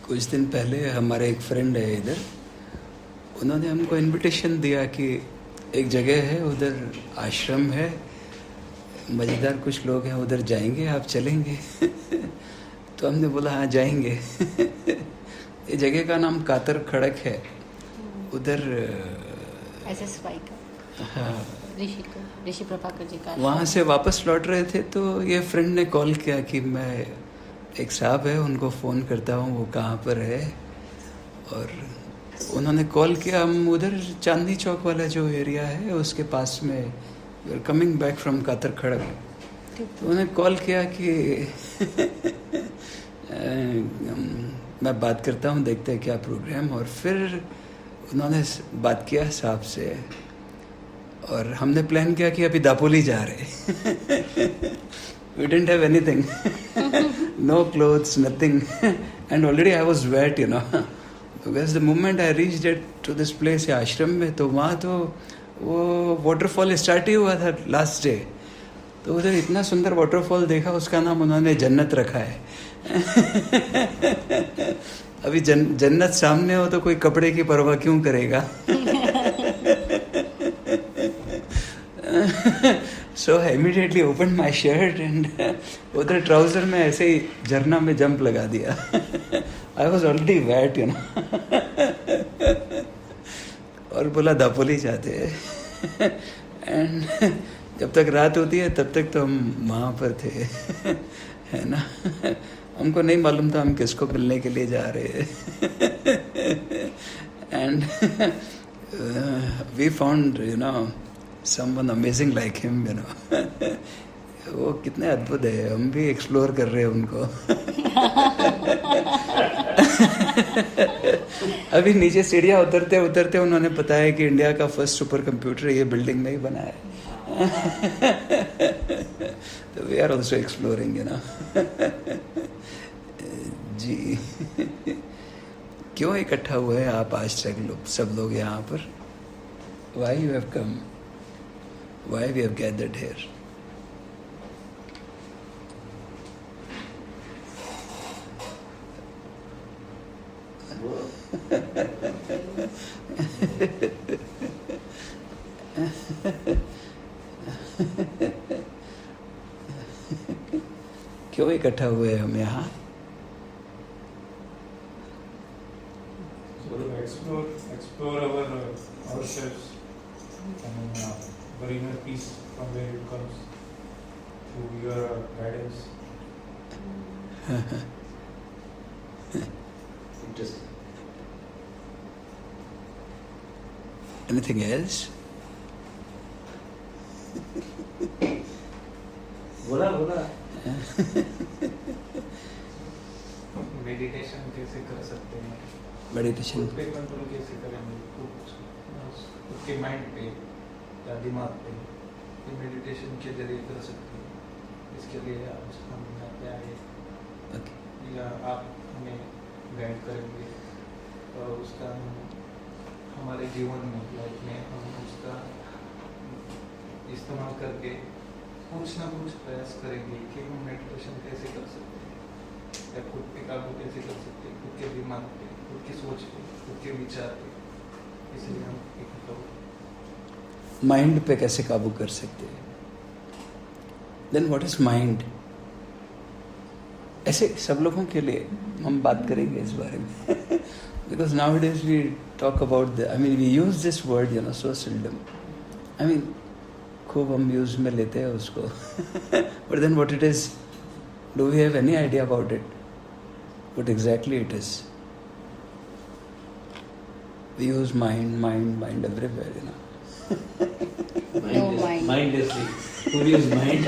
कुछ दिन पहले हमारे एक फ्रेंड है इधर, उन्होंने हमको इनविटेशन दिया कि एक जगह है उधर आश्रम है, मज़ेदार कुछ लोग हैं उधर, जाएंगे आप चलेंगे? तो हमने बोला हाँ जाएंगे। ये जगह का नाम कातर खड़क है उधर। हाँ, ऋषि प्रभाकर जी का वहाँ से वापस लौट रहे थे तो ये फ्रेंड ने कॉल किया कि मैं एक साहब है उनको फ़ोन करता हूँ, वो कहाँ पर है। और उन्होंने कॉल किया, हम उधर चांदनी चौक वाला जो एरिया है उसके पास में, you are coming back from Qatar खड़क। तो उन्होंने कॉल किया कि मैं बात करता हूँ, देखते हैं क्या प्रोग्राम। और फिर उन्होंने बात किया साहब से और हमने प्लान किया कि अभी दापोली जा रहे। We didn't have anything, no clothes, nothing, and already I was wet, you know, because the moment I reached it to this place, आश्रम में, तो वहाँ तो वो वाटरफॉल स्टार्ट ही हुआ था लास्ट डे। तो उधर इतना सुंदर वाटरफॉल देखा, उसका नाम उन्होंने जन्नत रखा है। अभी जन्नत सामने हो तो कोई कपड़े की परवाह क्यों करेगा? So I immediately opened my shirt and उधर ट्राउजर में ऐसे ही झरना में जंप लगा दिया। I was already wet, you know. और बोला दापोली जाते हैं। And जब तक रात होती है तब तक तो हम वहाँ पर थे, है ना। हमको नहीं मालूम था हम किसको मिलने के लिए जा रहे हैं। And we found, you know, someone amazing like him, you know. वो कितने अद्भुत है, हम भी एक्सप्लोर कर रहे हैं उनको। अभी नीचे सीढ़ियाँ उतरते उतरते उन्होंने बताया कि इंडिया का फर्स्ट सुपर कंप्यूटर ये बिल्डिंग में ही बना है। तो we are also exploring, you know. जी, क्यों इकट्ठा हुए हैं आप आज तक सब लोग यहाँ पर? Why you have come? Why we have gathered here? क्यों इकट्ठा हुए हम यहाँ? Explore ourselves and our inner peace from where it comes through your guidance. Interesting. Anything else? बोला मेडिटेशन कैसे कर सकते हैं? मेडिटेशन खुद पे कंट्रोल कैसे करेंगे? खुद के माइंड पे या दिमाग पे, ये मेडिटेशन के जरिए कर सकते हैं। इसके लिए आज हम यहाँ पे आए, या आप हमें गाइड करेंगे और उसका हमारे जीवन में, लाइफ में हम उसका इस्तेमाल करके कुछ ना कुछ प्रयास करेंगे कि हम मेडिटेशन कैसे कर सकते हैं, या खुद पे काबू कैसे कर सकते हैं, खुद के दिमाग पे, खुद की सोच पे, खुद के विचार पे। इसलिए हम इकट्ठा हो। माइंड पे कैसे काबू कर सकते हैं? Then what is mind? ऐसे सब लोगों के लिए हम बात करेंगे इस बारे में। Because nowadays we talk about I mean we use this word, you know, so seldom. I mean खूब हम यूज में लेते हैं उसको। But then what it is? Do we have any idea about it? What exactly it is? We use mind everywhere, you know. Mindlessly. Who use mind?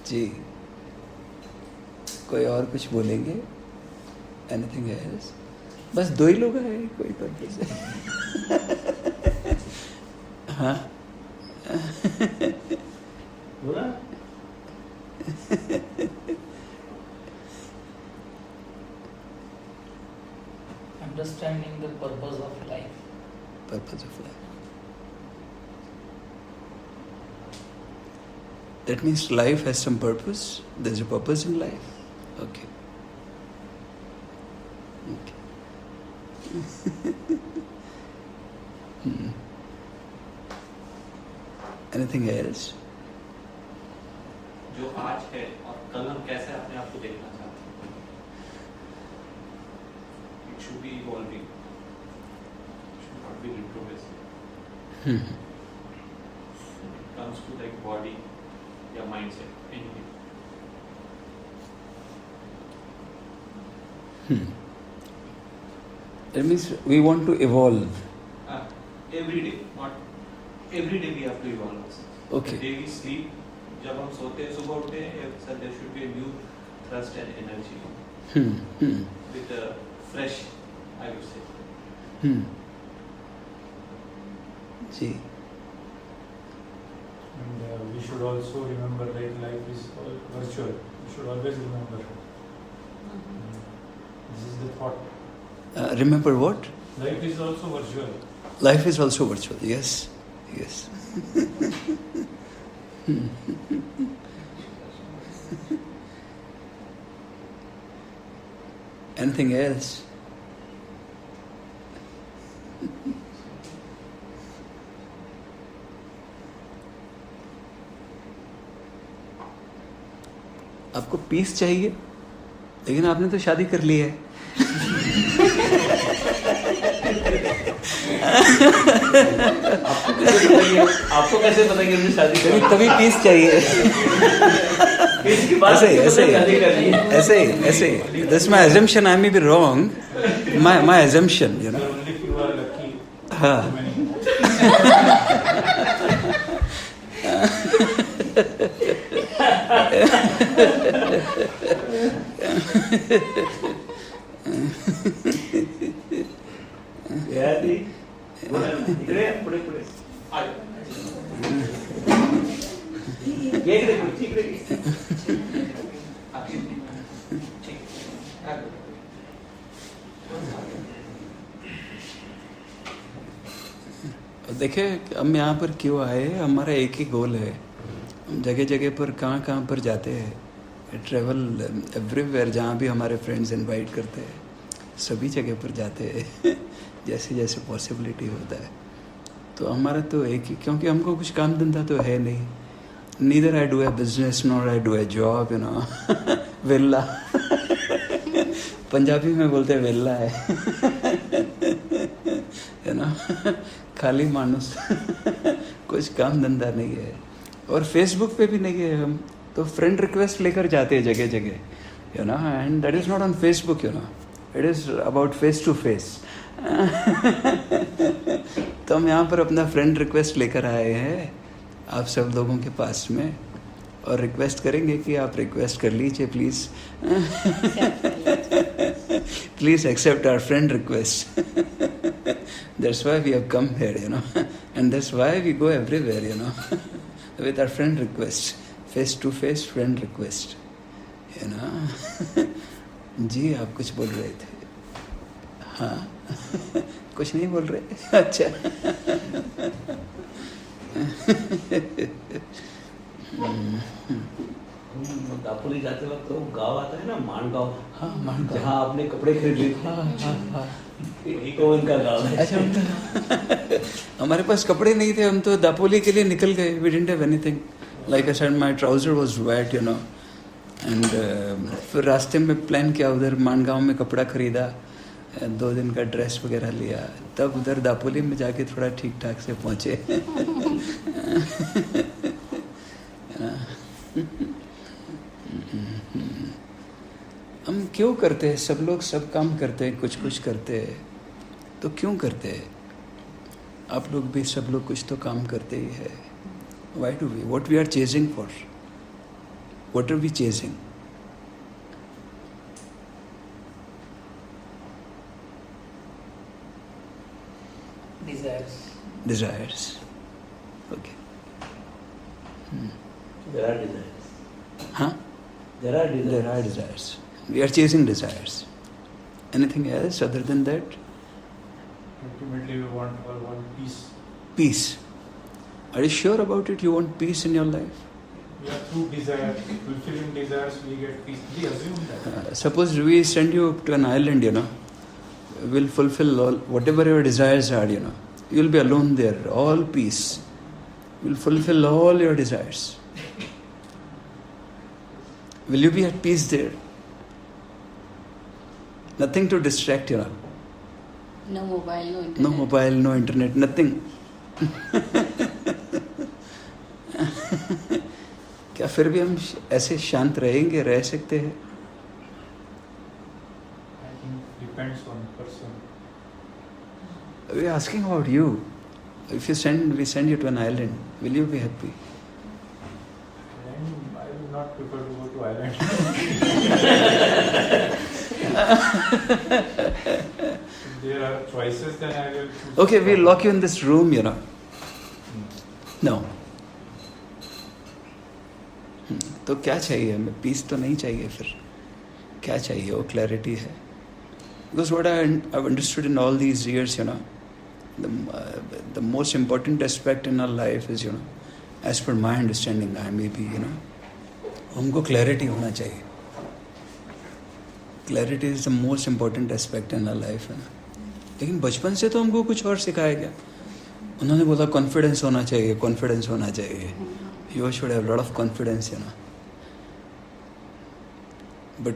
जी, कोई और कुछ बोलेंगे? Anything else? बस दो ही लोग आए, कोई पर्पस है? हाँ। बोला? Understanding the purpose of life. Purpose of life. That means life has some purpose. There's a purpose in life. Okay. Anything else? जो आज है और कल हम कैसे अपने आप को देखना चाहते हैं. It should be evolving. It should not be retrogressive. When it comes to like body, या mindset, anything. That means we want to evolve. Every day, not every day we have to evolve ourselves. Okay. The day we sleep, जब हम सोते हैं सुबह उठते हैं, there should be a new thrust and energy with a fresh, I would say. जी. And we should also remember that life is all virtual. We should always remember. This is the thought. Remember what? Life is also virtual. Life is also virtual. Yes. Yes. Anything else? आपको piece चाहिए, लेकिन आपने तो शादी कर ली है. आपको कैसे पता कि हमने शादी करी? तभी पीस चाहिए. ऐसे. That's my assumption. I may be wrong. My assumption, you know. Only if you are lucky. हाँ. देखिए हम यहाँ पर क्यों आए, हमारा एक ही गोल है. हम जगह जगह पर कहाँ पर जाते हैं, ट्रैवल एवरीवेयर, जहाँ भी हमारे फ्रेंड्स इनवाइट करते हैं सभी जगह पर जाते हैं जैसे जैसे पॉसिबिलिटी होता है. तो हमारा तो एक ही, क्योंकि हमको कुछ काम धंधा तो है नहीं. Neither I do a business nor I do a job, you know. वेल्ला पंजाबी में बोलते हैं वेल्ला है, यू नो. खाली मानुस कुछ काम धंधा नहीं है. और फेसबुक पे भी नहीं है. हम तो फ्रेंड रिक्वेस्ट लेकर जाते हैं जगह जगह, you know. And that is not on Facebook, you know. It is about face to face. तो हम यहाँ पर अपना फ्रेंड रिक्वेस्ट लेकर आए हैं आप सब लोगों के पास में, और रिक्वेस्ट करेंगे कि आप रिक्वेस्ट कर लीजिए please. Please accept our friend request. That's why we have come here, you know. And that's why we go everywhere, you know. With our friend request. Face to face friend request. You know. जी आप कुछ बोल रहे थे. हाँ. कुछ नहीं बोल रहे. अच्छा. दापोली जाते वक्त तो गांव आता है ना, मानगांव. हाँ, मानगांव. जहाँ आपने कपड़े खरीद लिए थे. हाँ. कौन का गांव है? अच्छा. हमारे पास कपड़े नहीं थे, हम तो दापोली के लिए निकल गए. We didn't have anything. Like I said, my trouser was wet, you know. And फिर रास्ते में प्लान किया, उधर मानगांव में कपड़ा खरीदा, 2 दिन का ड्रेस वगैरह लिया, तब उधर दापोली में जाके थोड़ा ठीक ठाक से पहुँचे. हम क्यों करते हैं? सब लोग सब काम करते हैं, कुछ कुछ करते हैं, तो क्यों करते हैं? आप लोग भी, सब लोग कुछ तो काम करते ही है. Why do we? What we are chasing for? What are we chasing? Desires. Okay. There are desires. Huh? There are desires. There are desires. We are chasing desires. Anything else other than that? Ultimately, we want peace. Peace. Are you sure about it? You want peace in your life? Yeah, through desire, fulfilling desires, we get peace. We assume that. Suppose we send you to an island, we'll fulfill all whatever your desires are, You'll be alone there, all peace. We'll fulfill all your desires. Will you be at peace there? Nothing to distract, No mobile, no internet. No mobile, no internet, nothing. क्या फिर भी हम ऐसे शांत रहेंगे, रह सकते हैं? I think depends on person. We are asking about you. If we send you to an island, will you be happy? And I will not prefer to go to island. If there are choices, then I will choose. Okay, we'll lock you in this room, No. तो क्या चाहिए हमें? Piece तो नहीं चाहिए फिर. क्या चाहिए? वो क्लैरिटी है. Because what I've understood in all these years, the most important aspect in our life is, as per my understanding, I may be, हमको clarity होना चाहिए. Clarity is the most important aspect in our life, लेकिन बचपन से तो हमको कुछ और सिखाया गया. उन्होंने बोला confidence होना चाहिए, confidence होना चाहिए. You should have a lot of confidence, But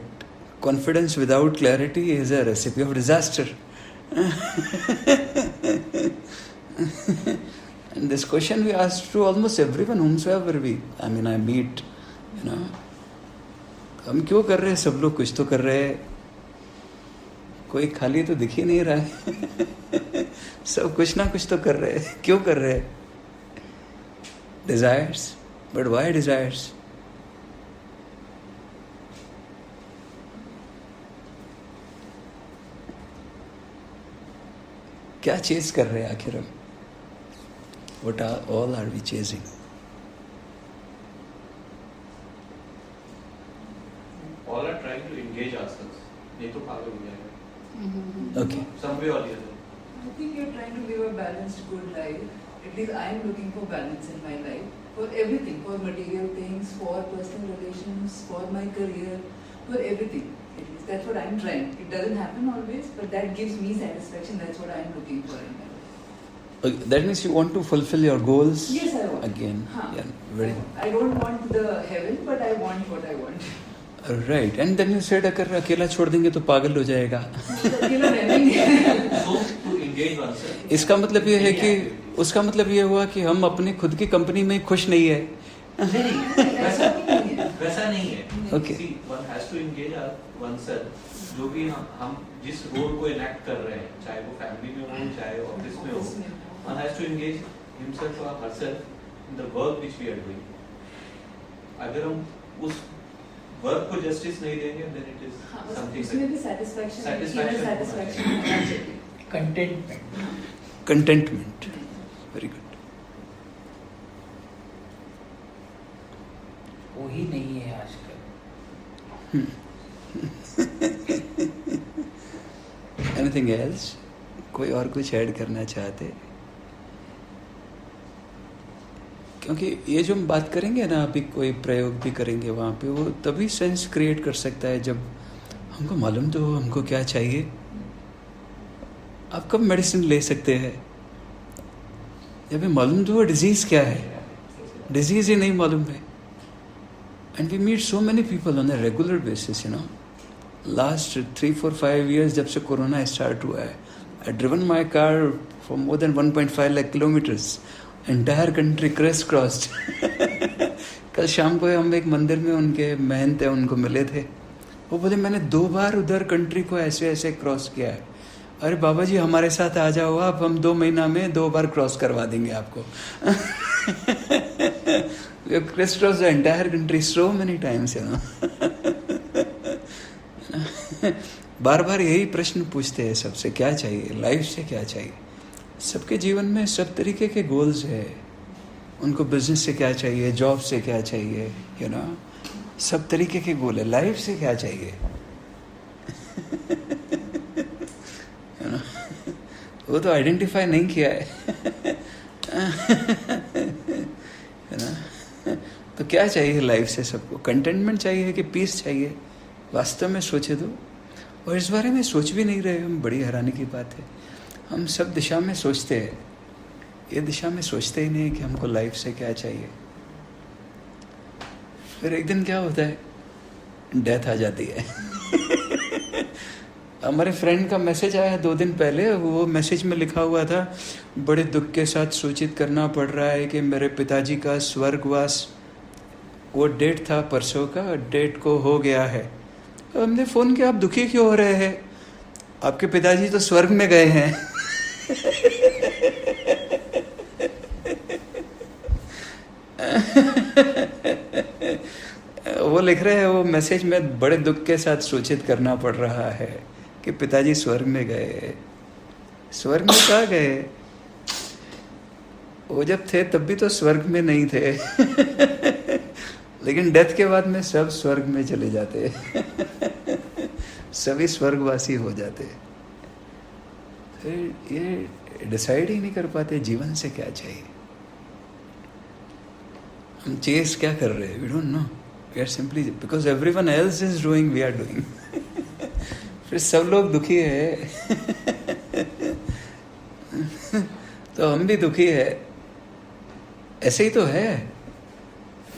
confidence without clarity is a recipe of disaster. And this question we ask to almost everyone, whomsoever I meet, हम क्यों कर रहे हैं? सब लोग कुछ तो कर रहे हैं. कोई खाली तो दिख ही नहीं रहा है. सब कुछ ना कुछ तो कर रहे हैं. क्यों कर रहे हैं? Desires. But why desires? क्या चेज कर रहे हैं आखिर हम? What all are we chasing? All are trying to engage ourselves. नहीं तो पागल हो जाएगा. Okay. Some way or the other. I think you're trying to live a balanced, good life. At least I'm looking for balance in my life. For everything. For material things, for personal relations, for my career, for everything. At least that's what I'm trying. It doesn't happen always, but that gives me satisfaction. That's what I'm looking for in my life. That means you want to fulfill your goals? Yes, I want. Again. Huh. Yeah, very. I don't want the heaven, but I want what I want. Right. And then you said अगर अकेला छोड़ देंगे तो पागल हो जाएगा. अकेला रहेंगे. So to engage oneself. इसका मतलब ये है कि उसका मतलब ये हुआ कि हम अपने खुद की कंपनी में खुश नहीं है. वैसा नहीं है. Okay. See, one has to engage oneself. जो भी हम जिस रोल को इनेक्ट कर रहे हैं, चाहे वो फैमिली में हो, चाहे ऑफिस में हो, one has to engage himself or herself in the work which we are doing. अगर हम उस वर्क को जस्टिस नहीं देंगे, then it is something. उसमें भी satisfaction Contentment. Very good. वो ही नहीं है आजकल. Anything else? कोई और कुछ ऐड करना चाहते? क्योंकि ये जो हम बात करेंगे ना, अभी कोई प्रयोग भी करेंगे वहाँ पे, वो तभी सेंस क्रिएट कर सकता है जब हमको मालूम तो हो हमको क्या चाहिए. आप कब मेडिसिन ले सकते हैं? जब मालूम तो हो डिजीज़ क्या है. डिजीज़ ही नहीं मालूम है. And we meet so many people on a regular basis, last 3-4-5 years जब से कोरोना स्टार्ट हुआ है, I driven my car for more than 1.5 lakh kilometers. Entire country crossed. कल शाम को हम एक मंदिर में उनके महंत है, उनको मिले थे. वो बोले मैंने 2 बार उधर कंट्री को ऐसे ऐसे क्रॉस किया है. अरे बाबा जी हमारे साथ आ जाओ आप, हम 2 महीना में 2 बार क्रॉस करवा देंगे आपको. Criss cross the entire country so many times, बार बार यही प्रश्न पूछते हैं सबसे, क्या चाहिए लाइफ से, क्या चाहिए. सबके जीवन में सब तरीके के गोल्स है. उनको बिजनेस से क्या चाहिए, जॉब से क्या चाहिए, सब तरीके के गोल है. लाइफ से क्या चाहिए? वो तो आइडेंटिफाई नहीं किया है. तो क्या चाहिए लाइफ से सबको? कंटेंटमेंट चाहिए कि पीस चाहिए? वास्तव में सोचे तो, और इस बारे में सोच भी नहीं रहे हम। बड़ी हैरानी की बात है, हम सब दिशा में सोचते हैं, ये दिशा में सोचते ही नहीं कि हमको लाइफ से क्या चाहिए। फिर एक दिन क्या होता है, डेथ आ जाती है। हमारे फ्रेंड का मैसेज आया 2 दिन पहले, वो मैसेज में लिखा हुआ था, बड़े दुख के साथ सूचित करना पड़ रहा है कि मेरे पिताजी का स्वर्गवास, वो डेट था परसों का, डेट को हो गया है। तो हमने फ़ोन किया, आप दुखी क्यों हो रहे हैं? आपके पिताजी तो स्वर्ग में गए हैं। वो लिख रहे हैं वो मैसेज में, बड़े दुख के साथ सूचित करना पड़ रहा है कि पिताजी स्वर्ग में गए। स्वर्ग में कहाँ गए? वो जब थे तब भी तो स्वर्ग में नहीं थे। लेकिन डेथ के बाद में सब स्वर्ग में चले जाते। सभी स्वर्गवासी हो जाते। फिर ये डिसाइड ही नहीं कर पाते जीवन से क्या चाहिए। हम चेस क्या कर रहे हैं? We don't know, we are simply because everyone else is doing, we are doing. फिर सब लोग दुखी है। तो हम भी दुखी है, ऐसे ही तो है।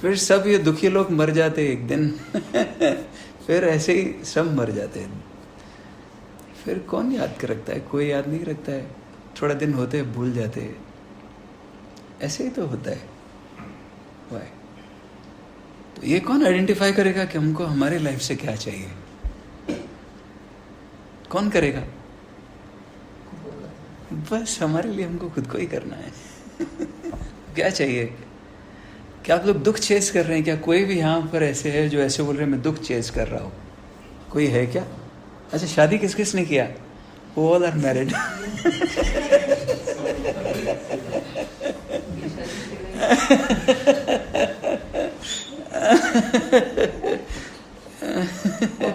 फिर सब ये दुखी लोग मर जाते एक दिन। फिर ऐसे ही सब मर जाते हैं। फिर कौन याद कर रखता है? कोई याद नहीं रखता है। थोड़ा दिन होते हैं भूल जाते हैं। ऐसे ही तो होता है। वाई? तो ये कौन आइडेंटिफाई करेगा कि हमको हमारे लाइफ से क्या चाहिए? कौन करेगा? बस हमारे लिए हमको खुद को ही करना है। क्या चाहिए? क्या आप लोग दुख चेस कर रहे हैं? क्या कोई भी यहाँ पर ऐसे है जो ऐसे बोल रहे हैं मैं दुख चेस कर रहा हूँ? कोई है क्या? अच्छा, शादी किस किस ने किया? All are married.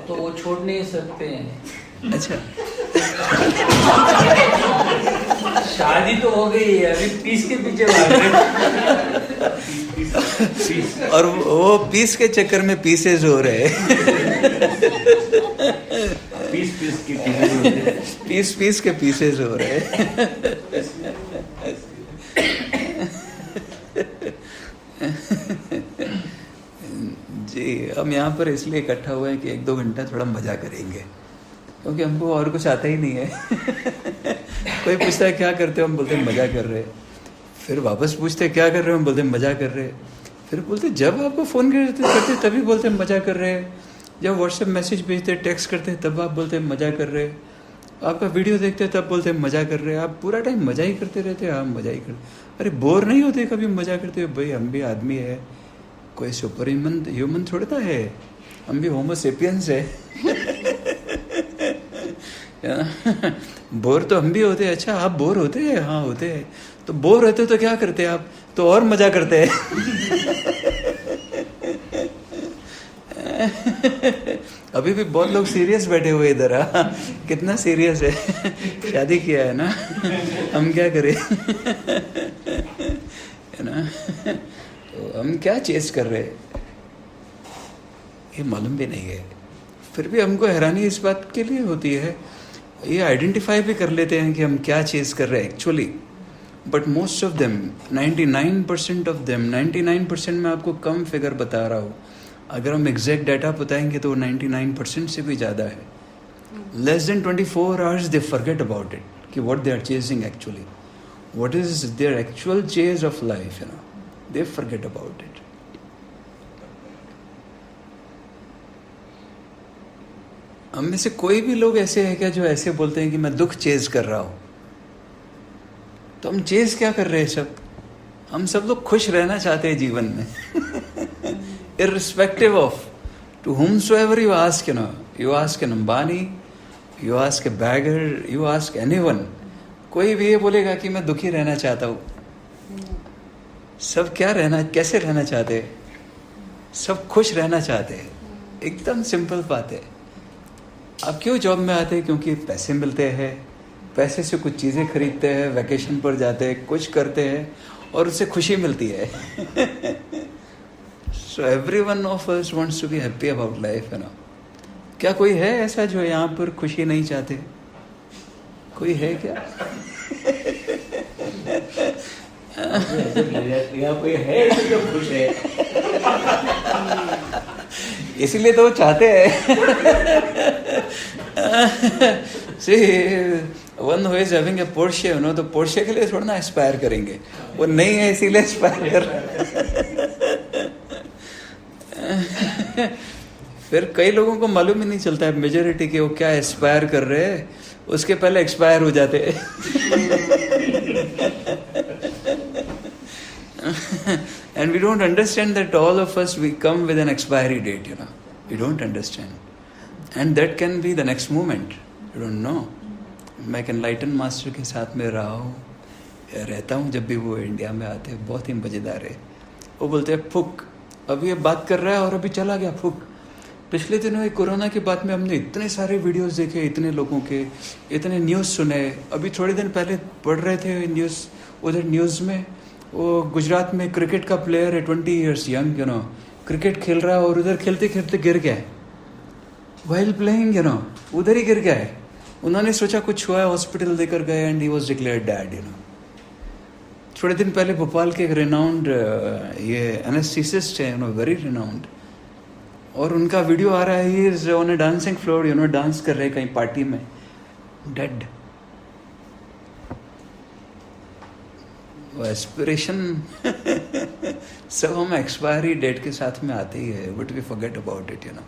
तो वो छोड़ नहीं सकते हैं। अच्छा, शादी तो हो गई है, अभी पीस के पीछे भाग रहे हैं। और वो पीस के चक्कर में पीसेज हो रहे हैं। पीस के पीसेज हो रहे हैं। जी, हम यहाँ पर इसलिए इकट्ठा हुए हैं कि 1-2 घंटा थोड़ा मजा करेंगे, क्योंकि हमको और कुछ आता ही नहीं है। कोई पूछता है क्या करते हो, हम बोलते हैं मजा कर रहे हैं। फिर वापस पूछते हैं क्या कर रहे हो, हम बोलते हैं मजा कर रहे हैं। फिर बोलते जब आपको फ़ोन करते तभी बोलते हैं मजा कर रहे हैं। जब व्हाट्सएप मैसेज भेजते, टेक्स्ट करते हैं, तब आप बोलते हैं मजा कर रहे हैं। आपका वीडियो देखते हैं तब बोलते हैं मजा कर रहे हैं। आप पूरा टाइम मजा ही करते रहते हैं। हाँ, मजा ही करते। अरे बोर नहीं होते कभी मजा करते हुए? भाई हम भी आदमी है, कोई सुपर ह्यूमन थोड़ा ना है, हम भी होमो सेपियंस है। बोर तो हम भी होते हैं। अच्छा, आप बोर होते हैं? हाँ होते हैं। तो बोर रहते तो क्या करते हैं आप? तो और मजा करते हैं। अभी भी बहुत लोग सीरियस बैठे हुए इधर। कितना सीरियस है। शादी किया है ना, हम क्या करें? है ना? तो हम क्या चेस कर रहे हैं ये मालूम भी नहीं है। फिर भी हमको हैरानी इस बात के लिए होती है, ये आइडेंटिफाई भी कर लेते हैं कि हम क्या चेस कर रहे हैं actually. But most of them, 99% of them, 99% में आपको कम फिगर बता रहा हूँ। अगर हम एग्जैक्ट डाटा बताएंगे तो 99% से भी ज़्यादा है। Less than 24 hours they forget about it, कि what they are chasing actually, what is their actual chase of life, you know, they forget about it. हम में से कोई भी लोग ऐसे हैं क्या जो ऐसे बोलते हैं कि मैं दुख चेज कर रहा हूँ? तो हम चेज क्या कर रहे हैं सब? हम सब लोग खुश रहना चाहते हैं जीवन में। irrespective of to whomsoever you ask, you ask an Ambani, you ask a beggar, you ask anyone, कोई भी ये बोलेगा कि मैं दुखी रहना चाहता हूँ। सब क्या रहना, कैसे रहना चाहते हैं? सब खुश रहना चाहते हैं। एकदम सिंपल बात है। आप क्यों जॉब में आते हैं? क्योंकि पैसे मिलते हैं, पैसे से कुछ चीज़ें खरीदते हैं, वैकेशन पर जाते हैं, कुछ करते हैं और उससे खुशी मिलती है। So everyone of us wants to be happy about life, you know. क्या कोई है ऐसा जो यहाँ पर खुशी नहीं चाहते? कोई है क्या? यहाँ कोई है जो खुश है, इसीलिए तो वो चाहते हैं. See, one who is having a Porsche, you know, तो Porsche के लिए थोड़ा ना एस्पायर करेंगे. वो नहीं है इसीलिए एस्पायर कर. फिर कई लोगों को मालूम ही नहीं चलता है मेजॉरिटी के वो क्या एस्पायर कर रहे हैं, उसके पहले एक्सपायर हो जाते हैं. And we don't understand that all of us, we come with an expiry date, you know. We don't understand. And that can be the next moment. You don't know. मैं एक एनलाइटन मास्टर के साथ में रहा हूँ, रहता हूँ. जब भी वो इंडिया में आते हैं बहुत ही मज़ेदार है. वो बोलते हैं फुक, अभी ये बात कर रहा है और अभी चला गया फुक. पिछले दिनों एक कोरोना के बाद में हमने इतने सारे वीडियोस देखे, इतने लोगों के, इतने न्यूज़ सुने. अभी थोड़े दिन पहले पढ़ रहे थे न्यूज़, उधर न्यूज़ में वो गुजरात में क्रिकेट का प्लेयर है 20 years young, you know, cricket खेल रहा है और उधर खेलते खेलते गिर गया है. वाइल प्लेइंग, यू नो, उधर ही गिर गया है. उन्होंने सोचा कुछ हुआ है, हॉस्पिटल लेकर गए and he was declared dead, you know. थोड़े दिन पहले भोपाल के एक रिनाउंड ये एनेस्थीसिस्ट है, यू नो, वेरी रिनाउंड, और उनका वीडियो आ रहा है, he is on a dancing floor, you know, dance कर रहे हैं कहीं पार्टी में, डेड. वो एस्पिरेशन सब हम एक्सपायरी डेट के साथ में आते ही है. But we forget about it, you know,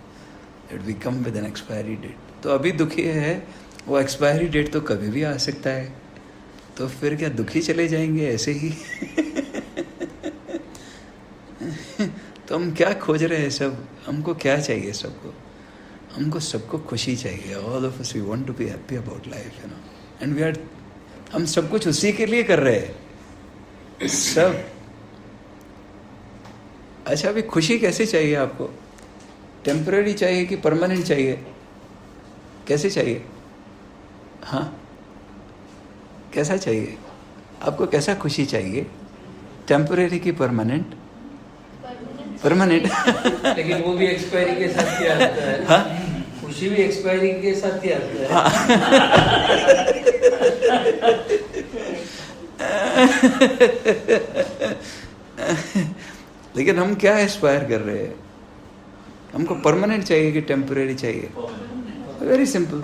that we come with an expiry date. तो अभी दुखी है, वो एक्सपायरी डेट तो कभी भी आ सकता है. तो फिर क्या दुखी चले जाएंगे ऐसे ही? तो हम क्या खोज रहे हैं सब? हमको क्या चाहिए सबको? हमको सबको खुशी चाहिए. All of us we want to be happy about life, you know. And we are, हम सब कुछ उसी के लिए कर रहे हैं सब. अच्छा, अभी खुशी कैसे चाहिए आपको? टेम्पररी चाहिए कि परमानेंट चाहिए? कैसे चाहिए? हाँ, कैसा चाहिए आपको? कैसा खुशी चाहिए? टेम्पररी की परमानेंट? परमानेंट. लेकिन वो भी एक्सपायरी के साथ ही आता है. हाँ, खुशी भी एक्सपायरी के साथ ही आता है. लेकिन हम क्या एस्पायर कर रहे हैं? हमको परमानेंट चाहिए कि टेम्पररी चाहिए? Very simple.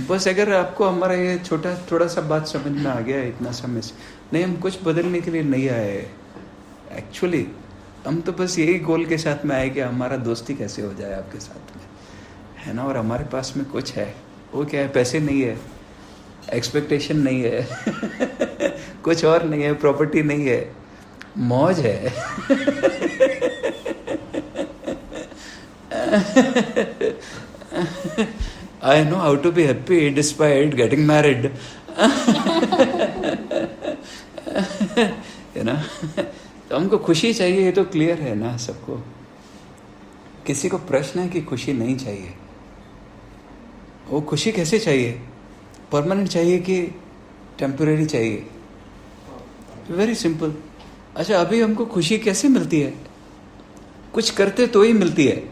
बस अगर आपको हमारा ये छोटा थोड़ा सा बात समझ में आ गया है इतना समय से, नहीं, हम कुछ बदलने के लिए नहीं आए. एक्चुअली हम तो बस यही गोल के साथ में आए कि हमारा दोस्ती कैसे हो जाए आपके साथ में, है ना. और हमारे पास में कुछ है, वो क्या है? पैसे नहीं है, एक्सपेक्टेशन नहीं है, कुछ और नहीं है, प्रॉपर्टी नहीं है, मौज है. I know how to be happy despite getting married. You know? तो हमको खुशी चाहिए, ये तो क्लियर है ना सबको. किसी को प्रश्न है कि खुशी नहीं चाहिए? वो खुशी कैसे चाहिए? परमानेंट चाहिए कि टेम्पररी चाहिए? Very simple. अच्छा, अभी हमको खुशी कैसे मिलती है? कुछ करते तो ही मिलती है.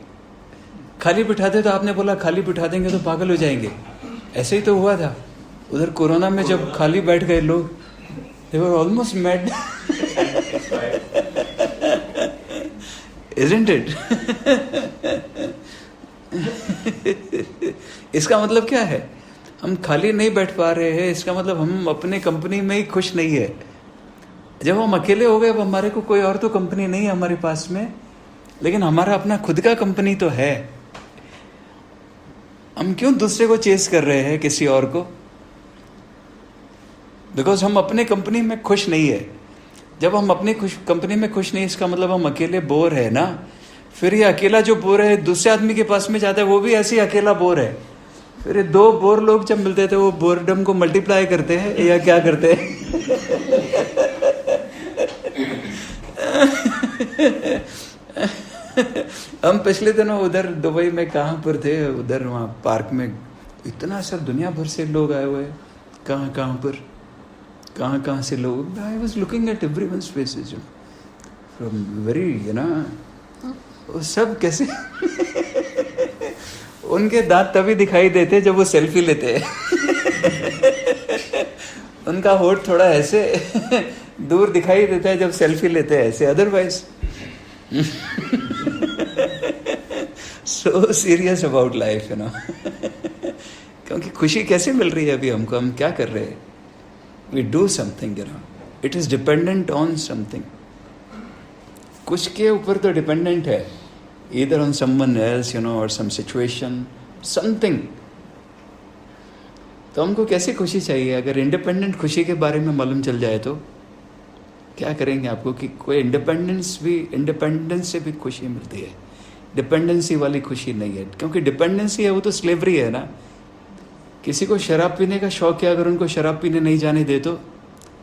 खाली बिठाते तो आपने बोला खाली बिठा देंगे तो पागल हो जाएंगे. ऐसे ही तो हुआ था उधर कोरोना में, जब खाली बैठ गए लोग, they were almost mad. Isn't it? इसका मतलब क्या है? हम खाली नहीं बैठ पा रहे हैं, इसका मतलब हम अपने कंपनी में ही खुश नहीं है. जब हम अकेले हो गए, अब हमारे को कोई और तो कंपनी नहीं है हमारे पास में, लेकिन हमारा अपना खुद का कंपनी तो है. हम क्यों दूसरे को चेस कर रहे हैं, किसी और को? बिकॉज हम अपने कंपनी में खुश नहीं है. जब हम अपनी कंपनी में खुश नहीं, इसका मतलब हम अकेले बोर है ना. फिर ये अकेला जो बोर है दूसरे आदमी के पास में जाता है, वो भी ऐसे ही अकेला बोर है. फिर ये दो बोर लोग जब मिलते थे, वो बोरडम को मल्टीप्लाई करते हैं या क्या करते हैं? हम पिछले दिनों उधर दुबई में कहाँ पर थे, उधर वहाँ पार्क में इतना सब दुनिया भर से लोग आए हुए. कहाँ से लोग. I was looking at everyone's faces, from very, you know, वो सब कैसे उनके दांत तभी दिखाई देते जब वो सेल्फी लेते हैं। उनका होठ थोड़ा ऐसे दूर दिखाई देता है जब सेल्फी लेते हैं, ऐसे otherwise so serious about life, you no. क्योंकि खुशी कैसे मिल रही है अभी हमको, हम क्या कर रहे हैं? We do something, you know, it is dependent on something. कुछ के ऊपर तो डिपेंडेंट है, either on someone else, you know, or some situation, something. तो हमको कैसे खुशी चाहिए? अगर इंडिपेंडेंट खुशी के बारे में मालूम चल जाए तो क्या करेंगे? आपको कि कोई इंडिपेंडेंस से भी खुशी मिलती है, डिपेंडेंसी वाली खुशी नहीं है। क्योंकि डिपेंडेंसी है वो तो स्लेवरी है ना। किसी को शराब पीने का शौक है, अगर उनको शराब पीने नहीं जाने दे तो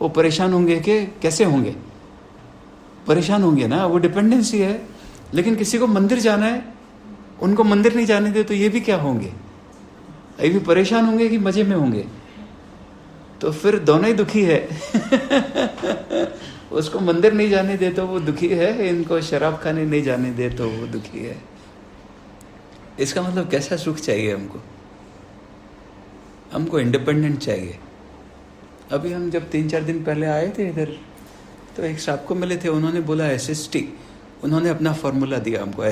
वो परेशान होंगे कि कैसे होंगे? परेशान होंगे ना, वो डिपेंडेंसी है। लेकिन किसी को मंदिर जाना है, उनको मंदिर नहीं जाने दे तो ये भी क्या होंगे? ये भी परेशान होंगे कि मजे में होंगे? तो फिर दोनों ही दुखी है। उसको मंदिर नहीं जाने दे तो वो दुखी है, इनको शराब खाने नहीं जाने दे तो वो दुखी है। इसका मतलब कैसा सुख चाहिए हमको? हमको इंडिपेंडेंट चाहिए। अभी हम जब 3-4 दिन पहले आए थे इधर, तो एक साहब को मिले थे, उन्होंने बोला SST। उन्होंने अपना फॉर्मूला दिया हमको,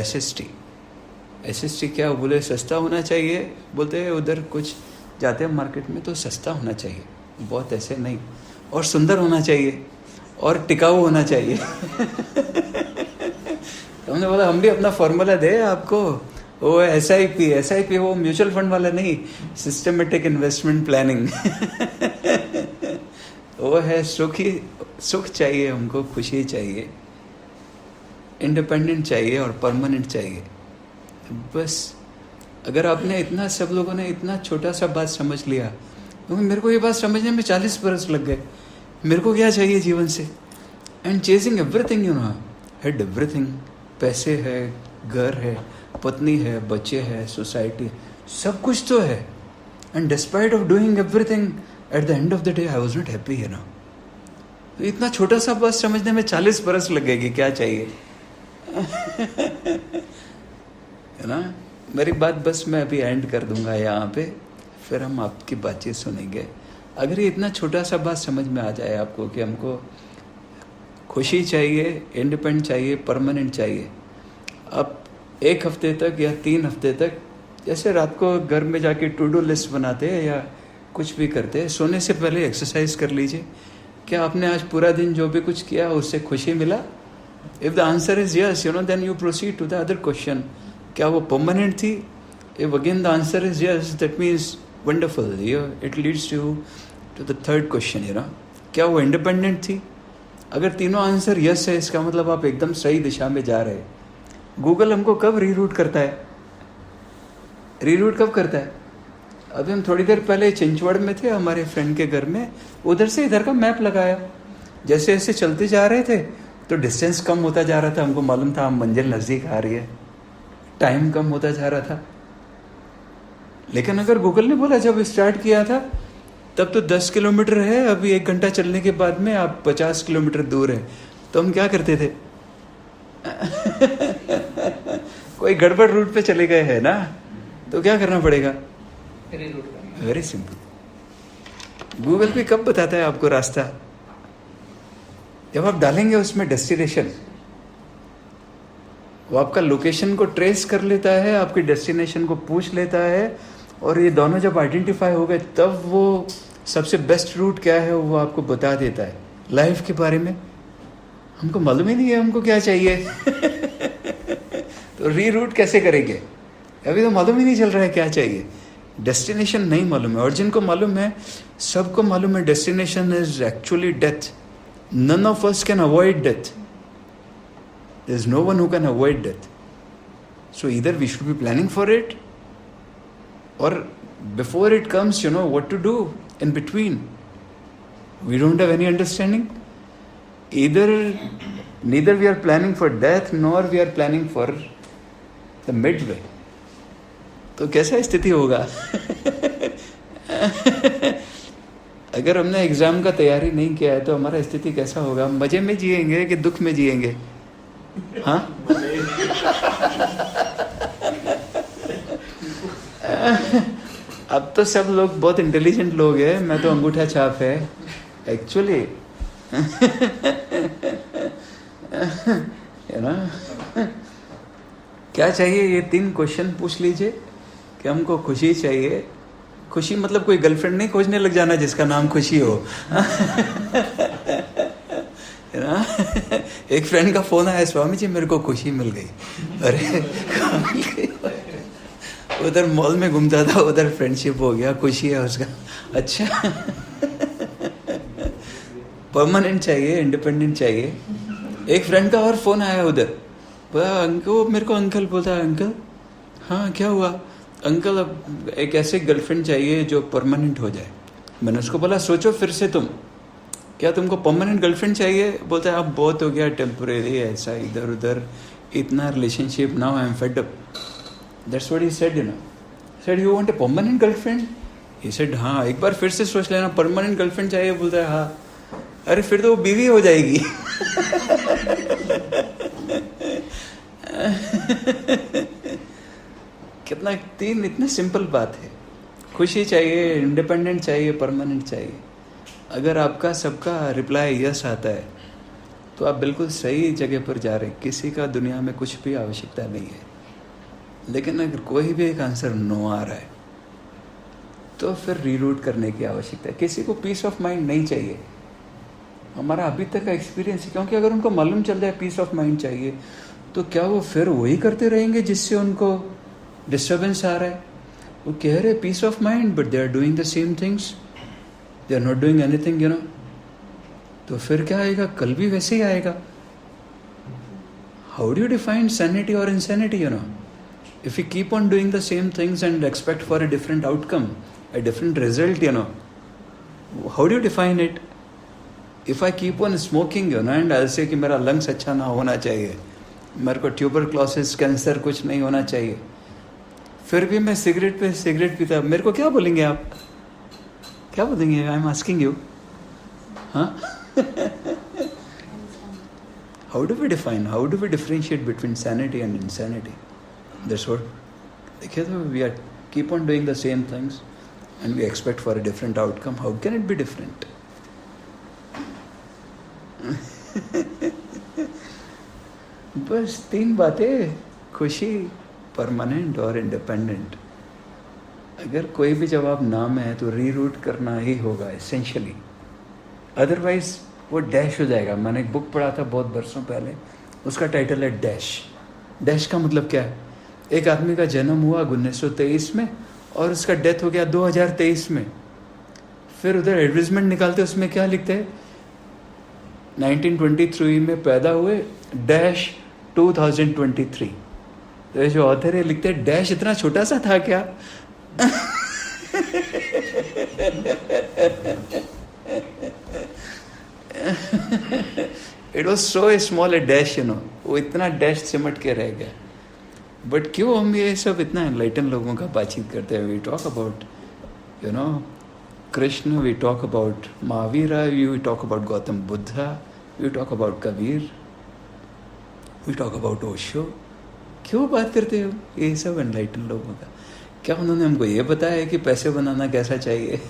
SST क्या? बोले सस्ता होना चाहिए। बोलते हैं उधर कुछ जाते हैं मार्केट में तो सस्ता होना चाहिए, बहुत ऐसे नहीं, और सुंदर होना चाहिए और टिकाऊ होना चाहिए। तो हमने बोला हम भी अपना फॉर्मूला दे आपको। वो SIP वो म्यूचुअल फंड वाला नहीं, सिस्टमेटिक इन्वेस्टमेंट प्लानिंग। वो है सुख चाहिए हमको, खुशी चाहिए, इंडिपेंडेंट चाहिए और परमानेंट चाहिए। बस अगर आपने इतना, सब लोगों ने इतना छोटा सा बात समझ लिया, क्योंकि मेरे को ये बात समझने में 40 बरस लग गए। मेरे को क्या चाहिए जीवन से? And chasing everything, you know, had everything. पैसे है, घर है, पत्नी है, बच्चे है, सोसाइटी, सब कुछ तो है। And despite of doing everything, at the end of the day I was not happy, you know. तो इतना छोटा सा बात समझने में 40 बरस लगेगी, क्या चाहिए? है ना। मेरी बात बस मैं अभी एंड कर दूंगा यहाँ पे, फिर हम आपकी बातचीत सुनेंगे। अगर ये इतना छोटा सा बात समझ में आ जाए आपको कि हमको खुशी चाहिए, इंडिपेंडेंट चाहिए, परमानेंट चाहिए। अब 1 हफ्ते तक या 3 हफ्ते तक, जैसे रात को घर में जाके टू डू लिस्ट बनाते हैं या कुछ भी करते हैं, सोने से पहले एक्सरसाइज कर लीजिए। क्या आपने आज पूरा दिन जो भी कुछ किया उससे खुशी मिला? If the answer is yes, you know, then you proceed to the other question. क्या वो permanent थी? If again the answer is yes, that means wonderful. It leads you to the third question, you know. क्या वो independent थी? अगर तीनों answer yes है, इसका मतलब आप एकदम सही दिशा में जा रहे हैं। गूगल हमको कब रीरूट करता है? रीरूट कब करता है? अभी हम थोड़ी देर पहले चिंचवड़ में थे, हमारे फ्रेंड के घर में, उधर से इधर का मैप लगाया। जैसे जैसे चलते जा रहे थे तो डिस्टेंस कम होता जा रहा था, हमको मालूम था हम मंजिल नज़दीक आ रही है, टाइम कम होता जा रहा था। लेकिन अगर गूगल ने बोला जब स्टार्ट किया था तब तो 10 किलोमीटर है, अभी 1 घंटा चलने के बाद में आप 50 किलोमीटर दूर है, तो हम क्या करते थे? कोई गड़बड़ रूट पे चले गए हैं ना, तो क्या करना पड़ेगा? Very simple. गूगल पे कब बताता है आपको रास्ता? जब आप डालेंगे उसमें डेस्टिनेशन, वो आपका लोकेशन को ट्रेस कर लेता है, आपके डेस्टिनेशन को पूछ लेता है, और ये दोनों जब आइडेंटिफाई हो गए तब वो सबसे बेस्ट रूट क्या है वो आपको बता देता है। लाइफ के बारे में हमको मालूम ही नहीं है हमको क्या चाहिए। तो रीरूट कैसे करेंगे? अभी तो मालूम ही नहीं चल रहा है क्या चाहिए, डेस्टिनेशन नहीं मालूम है। और जिनको मालूम है, सबको मालूम है destination is actually death. None of us can avoid death. There is no one who can avoid death. So either we should be planning for it, or before it comes, you know what to do in between. We don't have any understanding. Neither we are planning for death, nor we are planning for the midway. तो कैसा स्थिति होगा? अगर हमने exam का तैयारी नहीं किया है तो हमारा स्थिति कैसा होगा? मजे में जिएंगे कि दुख में जिएंगे? हाँ अब तो सब लोग बहुत इंटेलिजेंट लोग हैं, मैं तो अंगूठा छाप है एक्चुअली है ना। क्या चाहिए ये 3 क्वेश्चन पूछ लीजिए कि हमको खुशी चाहिए। खुशी मतलब कोई गर्लफ्रेंड नहीं खोजने लग जाना जिसका नाम खुशी हो है ना। एक फ्रेंड का फोन आया, स्वामी जी मेरे को खुशी मिल गई। अरे मिल गई? उधर मॉल में घूमता था, उधर फ्रेंडशिप हो गया, खुशी है उसका। अच्छा परमानेंट चाहिए, इंडिपेंडेंट चाहिए। एक फ्रेंड का और फोन आया उधर, अंकल मेरे को अंकल बोलता है, अंकल हाँ क्या हुआ अंकल, अब एक ऐसे गर्लफ्रेंड चाहिए जो परमानेंट हो जाए। मैंने उसको बोला सोचो फिर से तुम, क्या तुमको परमानेंट गर्लफ्रेंड चाहिए? बोलता है अब बहुत हो गया टेम्परेरी, ऐसा इधर उधर इतना relationship, now I am fed up. That's what he said, you know. Said you want a permanent girlfriend? He said हाँ एक बार फिर से सोच लेना, परमानेंट गर्लफ्रेंड चाहिए? बोलता है हाँ। अरे फिर तो वो बीवी हो जाएगी कितना 3 इतने सिंपल बात है। खुशी चाहिए, इंडिपेंडेंट चाहिए, परमानेंट चाहिए। अगर आपका सबका रिप्लाई यस आता है तो आप बिल्कुल सही जगह पर जा रहे हैं। किसी का दुनिया में कुछ भी आवश्यकता नहीं है। लेकिन अगर कोई भी एक आंसर नो आ रहा है तो फिर रीरूट करने की आवश्यकता है। किसी को पीस ऑफ माइंड नहीं चाहिए, हमारा अभी तक का एक्सपीरियंस है। क्योंकि अगर उनको मालूम चल जाए पीस ऑफ माइंड चाहिए तो क्या वो फिर वही करते रहेंगे जिससे उनको डिस्टर्बेंस आ रहा है? वो कह रहे peace of mind but they are doing the same things, they are not doing anything, you know. तो फिर क्या आएगा? कल भी वैसे ही आएगा। How do you define sanity और insanity, you know? If you keep on doing the same things and expect for a different outcome, a different result, you know, how do you define it? If I keep on smoking, you know, and I'll say कि मेरा lungs अच्छा ना होना चाहिए, मेरे को tuberculosis, cancer कुछ नहीं होना चाहिए, फिर भी मैं सिगरेट पे सिगरेट पीता, मेरे को क्या बोलेंगे आप? क्या बोलेंगे? I am asking you. हाँ How do we define? How do we differentiate between sanity and insanity? That's what. देखिए तो we are keep on doing the same things and we expect for a different outcome. How can it be different? बस 3 बातें, खुशी, permanent और independent. अगर कोई भी जवाब ना में है तो रीरूट करना ही होगा एसेंशियली, अदरवाइज वो डैश हो जाएगा। मैंने एक बुक पढ़ा था बहुत बरसों पहले, उसका टाइटल है डैश। डैश का मतलब क्या है? एक आदमी का जन्म हुआ 1923 में और उसका डेथ हो गया 2023 में। फिर उधर एडवर्टाइजमेंट निकालते, उसमें क्या लिखते हैं? 1923 में पैदा हुए डैश 2023। तो ये जो ऑथर है लिखते हैं डैश इतना छोटा सा था क्या? It was so small A dash, you know. वो इतना डैश सिमट के रह गया। बट क्यों हम ये सब इतना एनलाइटन लोगों का बातचीत करते हैं? We talk about, you know, Krishna, we talk about Mahavir, we talk about Gautam Buddha, we talk about Kabir, we talk about Osho. क्यों बात करते हो ये सब एनलाइटन लोगों का? क्या उन्होंने हमको ये बताया है कि पैसे बनाना कैसा चाहिए?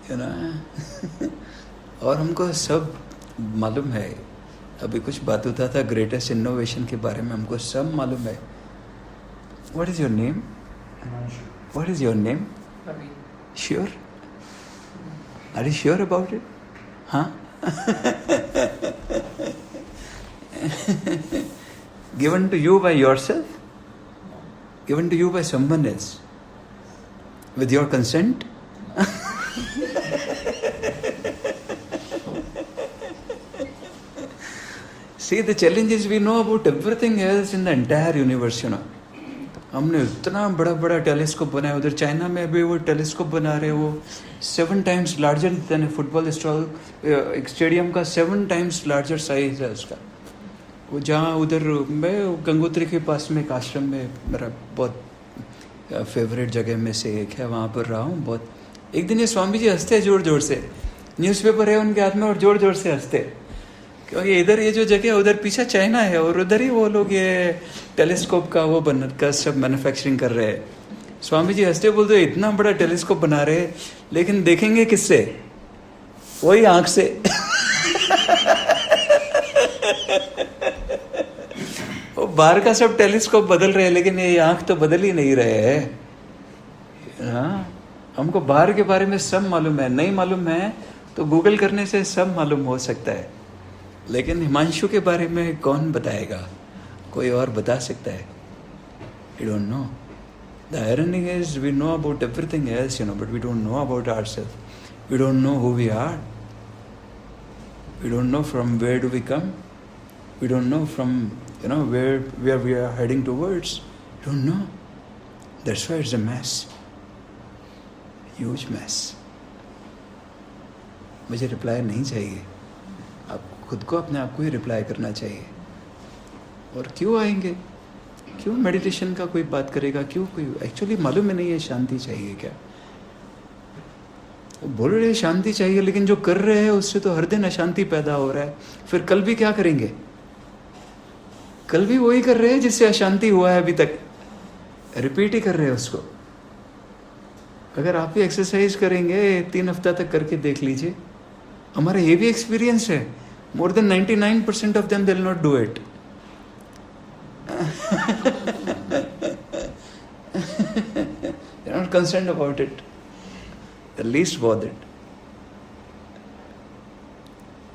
You know. और हमको सब मालूम है। अभी कुछ बात होता था ग्रेटेस्ट इनोवेशन के बारे में, हमको सब मालूम है। What is your name? What is your name? Sure? Are you sure about it? हाँ। Given to you by yourself? Given to you by someone else? With your consent? See, the challenge is we know about everything else in the entire universe, you know. हमने इतना बड़ा बड़ा telescope बनाया। उधर China में अभी वो telescope बना रहे, वो 7 times लार्जर देन फुटबॉल एक स्टेडियम का 7 times लार्जर साइज है उसका। वो जहाँ उधर मैं गंगोत्री के पास में एक आश्रम में, मेरा बहुत फेवरेट जगह में से एक है, वहाँ पर रहा हूँ। बहुत एक दिन ये स्वामी जी हंसते जोर जोर से, न्यूज़पेपर है उनके हाथ में और जोर जोर से हंसते, क्योंकि इधर ये जो जगह है उधर पीछे चाइना है और उधर ही वो लोग ये टेलीस्कोप का वो बन का सब मैन्युफैक्चरिंग कर रहे हैं। स्वामी जी हंसते बोलते इतना बड़ा टेलीस्कोप बना रहे हैं, लेकिन देखेंगे किससे? वही आंख से। वो बाहर का सब टेलीस्कोप बदल रहे हैं, लेकिन ये आंख तो बदल ही नहीं रहे हैं। हाँ, हमको बाहर के बारे में सब मालूम है, नहीं मालूम है तो गूगल करने से सब मालूम हो सकता है, लेकिन हिमांशु के बारे में कौन बताएगा? कोई और बता सकता है? We don't know. The irony is we know about everything else, but we don't know about ourselves. We don't know who we are. We don't know from where do we come. We don't know from where we are heading towards. We don't know. That's why it's a mess. Huge mess. मुझे reply नहीं चाहिए, आप खुद को अपने आप को ही reply करना चाहिए। और क्यों आएंगे? क्यों मेडिटेशन का कोई बात करेगा? क्यों कोई एक्चुअली मालूम ही नहीं है शांति चाहिए क्या? वो बोल रहे शांति चाहिए, लेकिन जो कर रहे हैं उससे तो हर दिन अशांति पैदा हो रहा है। फिर कल भी क्या करेंगे? कल भी वही कर रहे हैं जिससे अशांति हुआ है अभी तक, रिपीट ही कर रहे हैं उसको। अगर आप भी एक्सरसाइज करेंगे 3 हफ्ता तक करके देख लीजिए, हमारा ये भी एक्सपीरियंस है, more than 99% of them they will not do it. They're not concerned about it, the least bothered.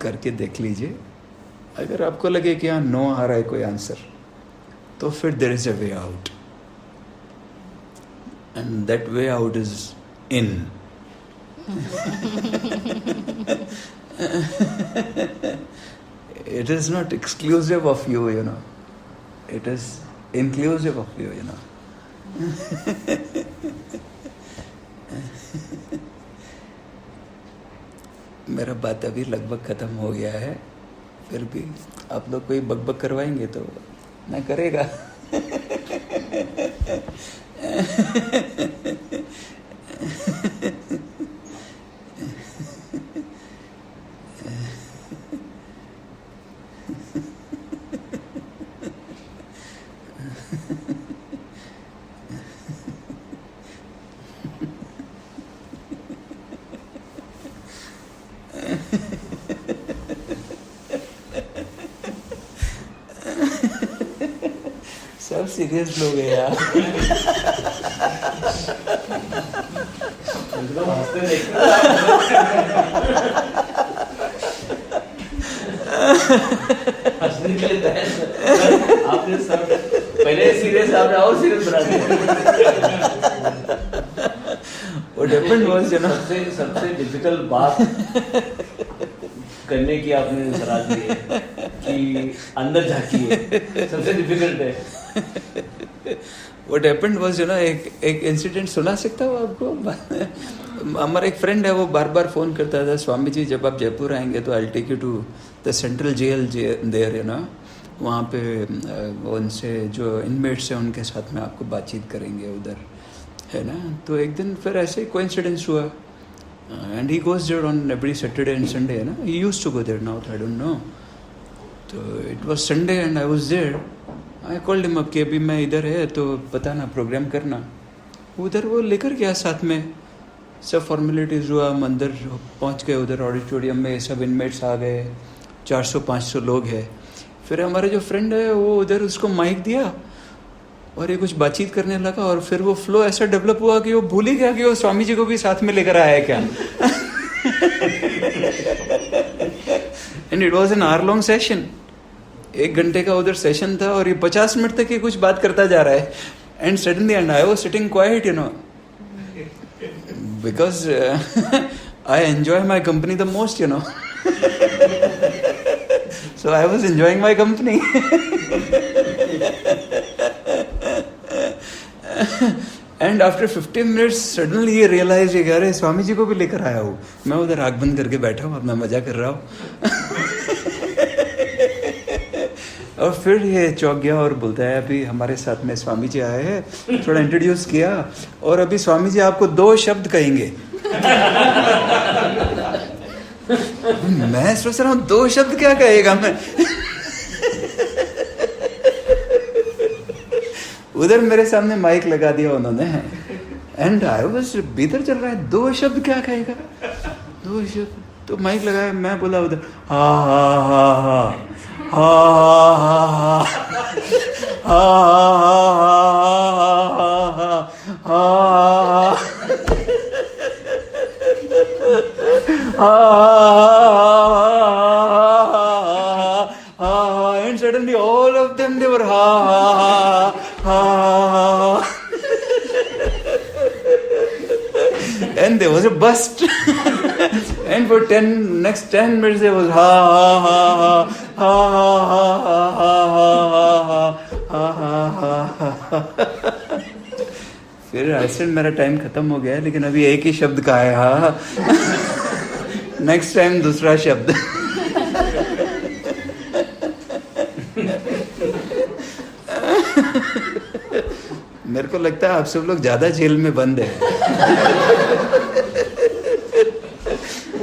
करके देख लीजिए। अगर आपको लगे कि यहाँ नो आ रहा है कोई आंसर, तो फिर there is a way out, and that way out is in. It is not exclusive of you, It is inclusive of you, मेरा बात अभी लगभग खत्म हो गया है, फिर भी आप लोग कोई बकबक करवाएंगे तो मैं करेगा। सब सीरियस लोग हैं यार। हंसने के लिए आपने सब पहले सीरियस, आपने और सीरियस बना दिया। What happened was, सबसे डिफिकल्ट बात करने की आपने सलाह दी है कि अंदर झांकिए, सबसे डिफिकल्ट है। What happened was, एक इंसिडेंट सुना सकता हूँ आपको। हमारा एक फ्रेंड है, वो बार बार फ़ोन करता था, स्वामी जी जब आप जयपुर आएंगे तो I take you to the central jail there, वहाँ पे उनसे जो इनमेट्स हैं उनके साथ में आपको बातचीत करेंगे उधर, है ना। तो एक दिन फिर ऐसे कोइंसिडेंस हुआ, and he goes there on every Saturday and Sunday, है ना। He used to go there, now I don't know. तो it was Sunday and I was there. I called him up कि अभी मैं इधर है तो बताना, प्रोग्राम करना। उधर वो लेकर गया साथ में, सब फॉर्मेलिटीज़ हुआ, हम अंदर पहुँच गए उधर ऑडिटोरियम में, सब इनमेट्स आ गए, 400-500 लोग हैं। फिर हमारा जो फ्रेंड है वो उधर उसको माइक दिया और ये कुछ बातचीत करने लगा, और फिर वो फ्लो ऐसा डेवलप हुआ कि वो भूल ही गया कि वो स्वामी जी को भी साथ में लेकर आया है क्या। And it was an hour long session, 1 घंटे का उधर सेशन था, और ये 50 मिनट तक ये कुछ बात करता जा रहा है। And suddenly and I was sitting quite, because I enjoy my company the most, so I was enjoying my company. And after 15 minutes suddenly he realized कि अरे स्वामी जी को भी लेकर आया हूँ, मैं उधर आँख बंद करके बैठा हूँ, अपना मजा कर रहा हूँ। और फिर ये चौंक गया और बोलता है अभी हमारे साथ में स्वामी जी आए हैं, थोड़ा इंट्रोड्यूस किया, और अभी स्वामी जी आपको 2 शब्द कहेंगे। मैं सोच रहा हूँ 2 शब्द क्या कहेगा मैं। उधर मेरे सामने माइक लगा दिया उन्होंने, एंड आई वाज भीतर चल रहा है 2 शब्द क्या कहेगा, 2 शब्द। तो माइक लगाया, मैं बोला उधर हा हा हा हा हा हा हा ha, and suddenly all of them they were ha ha ha ha, and there was a bust, and for next 10 minutes there was ha ha ha ha ha ha ha ha ha. फिर ऐसे मेरा time खत्म हो गया, लेकिन अभी एक ही शब्द का है हा। नेक्स्ट टाइम दूसरा शब्द। मेरे को लगता है आप सब लोग ज्यादा जेल में बंद है।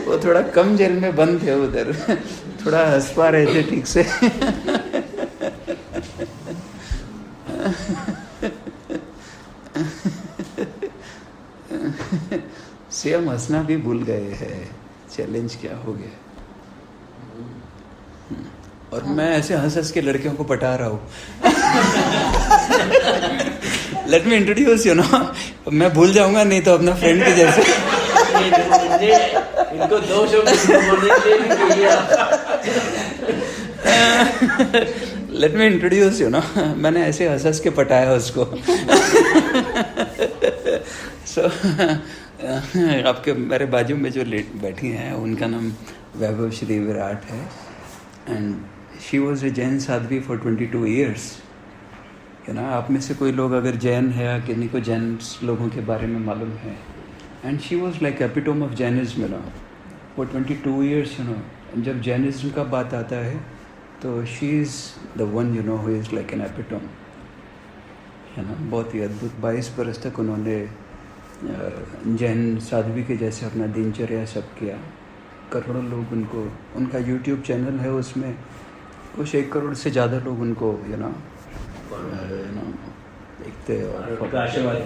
वो थोड़ा कम जेल में बंद थे उधर, थोड़ा हंस पा रहे थे ठीक से। सीएम हंसना भी भूल गए हैं, चैलेंज क्या हो गया। और मैं ऐसे हंस हंस के लड़कियों को पटा रहा हूँ। Let me introduce you know, मैं भूल जाऊंगा नहीं तो अपना फ्रेंड के जैसे। इनको 2 शब्द बोलने के लिए let me introduce you know, मैंने ऐसे हंस हंस के पटाया उसको। सो आपके मेरे बाजू में जो बैठी हैं उनका नाम वैभव श्री विराट है, and she was a Jain Sadhvi for 22 years। You know, आप में से कोई लोग अगर जैन है या किन्हीं को जैन लोगों के बारे में मालूम है, and she was like epitome of Jainism, you know, for 22 years, you know. जब जैनिज्म का बात आता है तो she is the one, you know, who is like an epitome, है ना। बहुत ही अद्भुत, 22 बरस तक उन्होंने जैन साध्वी के जैसे अपना दिनचर्या सब किया। करोड़ों लोग उनको, उनका यूट्यूब चैनल है, उसमें कुछ 1 करोड़ से ज़्यादा लोग उनको यू नो देखते और उनका आशीर्वाद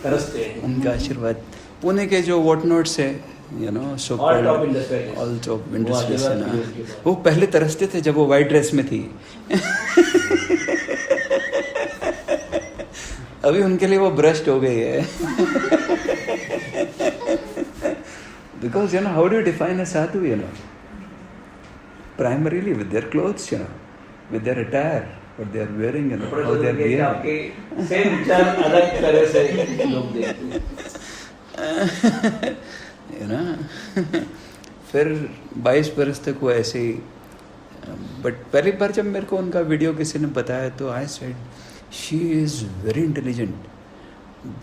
तरसते हैं। उनका आशीर्वाद। पुणे के जो वॉट नोट्स है, you know, so all top industries है ना, वो पहले तरसते थे जब वो वाइट ड्रेस में थी। अभी उनके लिए वो ब्रश्ड हो गई है। Because you know, how do you define a sadhu, you know? Primarily with their clothes, you know, with their attire, what they are wearing, you know, how they are behaving. आपके same विचार अलग तरह से लोग देखते हैं। You know? फिर 22 बरस तक वो ऐसे ही, बट पहली बार जब मेरे को उनका वीडियो किसी ने बताया तो I said she is very intelligent,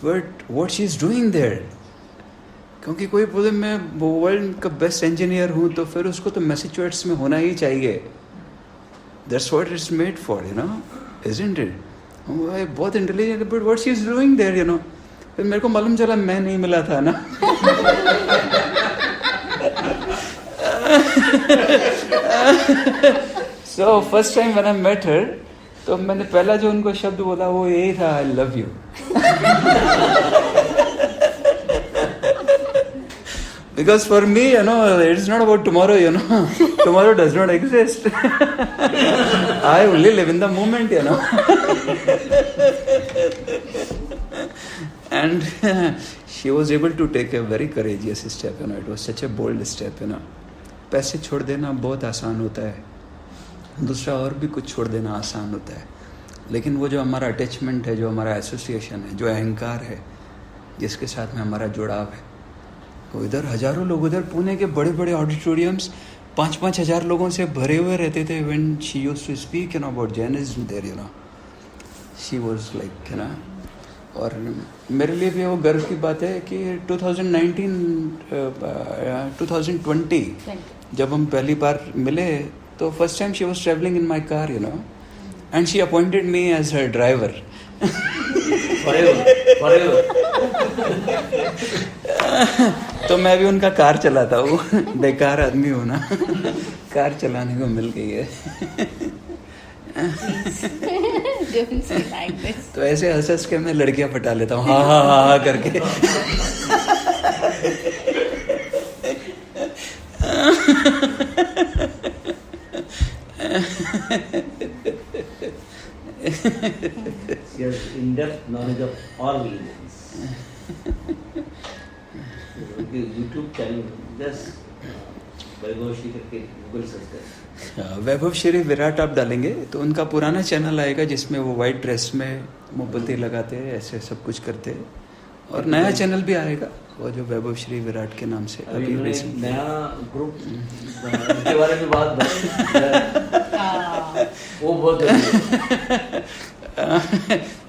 but what she is doing there. क्योंकि कोई बोले मैं वर्ल्ड का बेस्ट इंजीनियर हूँ तो फिर उसको तो मैसेच्यूसेट्स में होना ही चाहिए। That's what it's made for, you know, isn't it. बहुत intelligent, but what she is doing there, you know. फिर मेरे को मालूम चला मैं नहीं मिला था ना। So first time when I met her, तो मैंने पहला जो उनको शब्द बोला वो यही था, I love you. Because for me, you know, it's not about tomorrow, you know. Tomorrow does not exist. I only live in the moment, you know. And she was able to take a very courageous step, you know. It was such a bold step, you know. पैसे छोड़ देना बहुत आसान होता है, दूसरा और भी कुछ छोड़ देना आसान होता है, लेकिन वो जो हमारा अटैचमेंट है, जो हमारा एसोसिएशन है, जो अहंकार है, जिसके साथ में हमारा जुड़ाव है, वो इधर हज़ारों लोग, उधर पुणे के बड़े बड़े ऑडिटोरियम्स 5-5 हज़ार लोगों से भरे हुए रहते थे। When she used to speak, you know, about Jainism there, you know, she was like, you know. और मेरे लिए भी वो गर्व की बात है कि 2020 जब हम पहली बार मिले तो first time she was travelling in my car, you know, and she appointed me as her driver. तो मैं भी उनका कार चलाता हूँ। बेकार आदमी हूँ ना, कार चलाने को मिल गई है। Don't say like this. तो ऐसे हंस हंस के मैं लड़कियां पटा लेता हूँ, हाँ हाँ हाँ हाँ करके। She has in-depth knowledge of all religions. YouTube channel, just वैभव श्री करके गूगल सर्च करें। वैभव श्री विराट आप डालेंगे तो उनका पुराना चैनल आएगा जिसमें वो वाइट ड्रेस में मोमबत्ती लगाते हैं, ऐसे सब कुछ करते हैं। और नया चैनल भी आएगा वो जो वैभव श्री विराट के नाम से अभी अभी उन्होंने नया ग्रुप के बारे में बात वो बहुत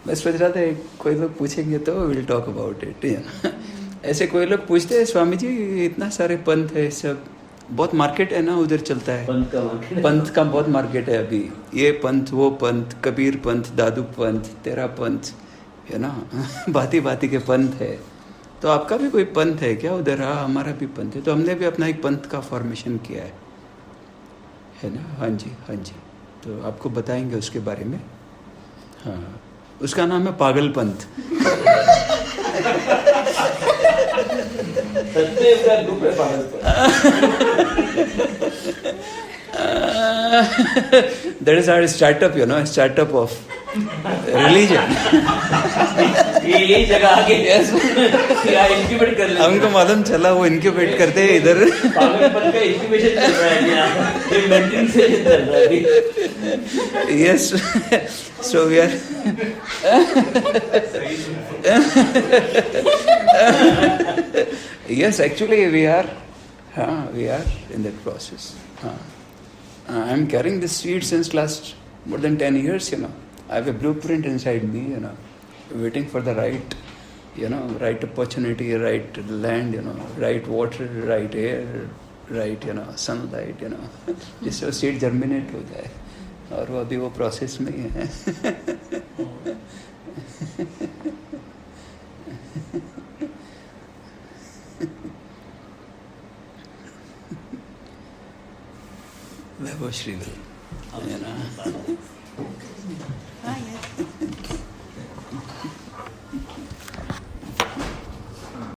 मैं सोच रहा था कोई लोग पूछेंगे तो विल टॉक अबाउट इट। ऐसे कोई लोग पूछते हैं स्वामी जी इतना सारे पंथ है, सब बहुत मार्केट है ना उधर चलता है, पंथ का मार्केट, पंथ का बहुत मार्केट है अभी, ये पंथ वो पंथ, कबीर पंथ, दादू पंथ, तेरा पंथ है ना, भांति भांति के पंथ है। तो आपका भी कोई पंथ है क्या उधर? हाँ हमारा भी पंथ है। तो हमने भी अपना एक पंथ का फॉर्मेशन किया है ना। हाँ जी हाँ जी, तो आपको बताएंगे उसके बारे में। हाँ उसका नाम है पागल पंथ। सत्यदेव का ग्रुप है पागल पंथ। That is our startup, you know, startup of religion. यही जगह आगे इंक्यूबेट कर लेते हैं। हमको मालूम चला वो इंक्यूबेट करते हैं इधर। पागलपन का इंक्यूबेशन चल रहा है यहाँ, ये मेंटरिंग से चल रहा है अभी। Yes, so we are. Yes, actually we are in that process. I am carrying this seed since last more than 10 years, you know. I have a blueprint inside me, you know, waiting for the right, you know, right opportunity, right land, you know, right water, right air, right, you know, sunlight, you know, जिससे वो seed germinate हो जाए, और वो अभी वो process में ही है। वैभव श्रीवल, है ना। Ah, yes.